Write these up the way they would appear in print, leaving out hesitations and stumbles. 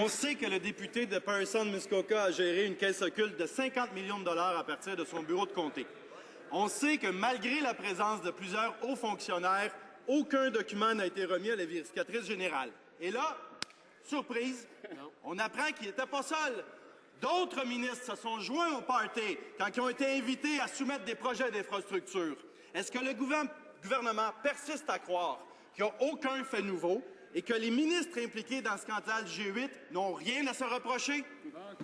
On sait que le député de Parison-Muskoka a géré une caisse occulte de 50 millions de dollars à partir de son bureau de comté. On sait que malgré la présence de plusieurs hauts fonctionnaires, aucun document n'a été remis à la vérificatrice générale. Et là, surprise, on apprend qu'il n'était pas seul. D'autres ministres se sont joints au party quand ils ont été invités à soumettre des projets d'infrastructure. Est-ce que le gouvernement persiste à croire qu'il n'y a aucun fait nouveau et que les ministres impliqués dans le scandale G8 n'ont rien à se reprocher? Madame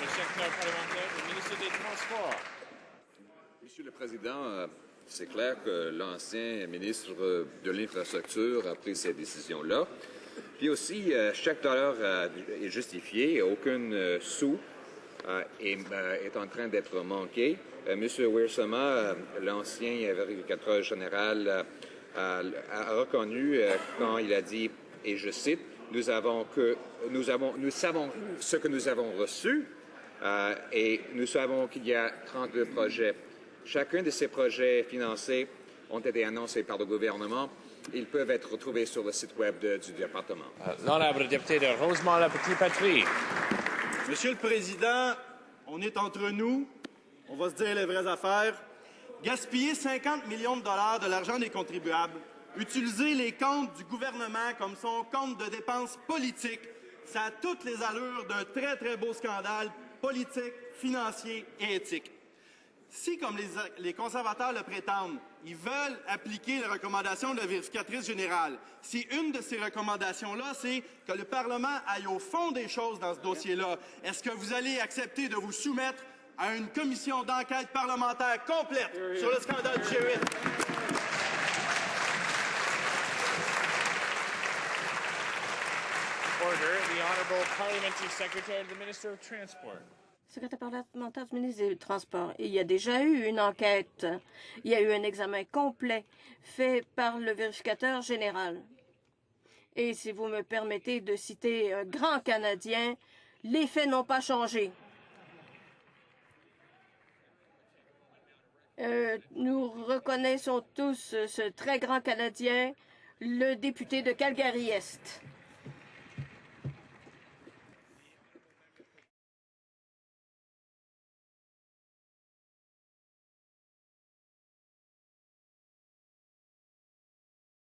le secrétaire parlementaire, le ministre des Transports. Monsieur le Président, c'est clair que l'ancien ministre de l'Infrastructure a pris ces décisions-là. Puis aussi, chaque dollar est justifié, aucun sou est en train d'être manqué. Monsieur Wiersma, l'ancien vérificateur général, a reconnu quand il a dit, et je cite, nous savons ce que nous avons reçu et nous savons qu'il y a 32 projets. Chacun de ces projets financés ont été annoncés par le gouvernement. Ils peuvent être retrouvés sur le site web du département. L'honorable député de Rosemont-la-Petite-Patrie. Monsieur le Président, on est entre nous. On va se dire les vraies affaires. Gaspiller 50 millions de dollars de l'argent des contribuables, utiliser les comptes du gouvernement comme son compte de dépenses politiques, ça a toutes les allures d'un très, très beau scandale politique, financier et éthique. Si, comme les conservateurs le prétendent, ils veulent appliquer les recommandations de la vérificatrice générale, si une de ces recommandations-là, c'est que le Parlement aille au fond des choses dans ce dossier-là, est-ce que vous allez accepter de vous soumettre à une commission d'enquête parlementaire complète sur le scandale du G8? Order, the Honourable Parliamentary Secretary to the Minister of Transport. Secrétaire parlementaire du ministre des Transports. Il y a déjà eu une enquête. Il y a eu un examen complet fait par le vérificateur général. Et si vous me permettez de citer un grand Canadien, les faits n'ont pas changé. Nous reconnaissons tous ce très grand Canadien, le député de Calgary-Est.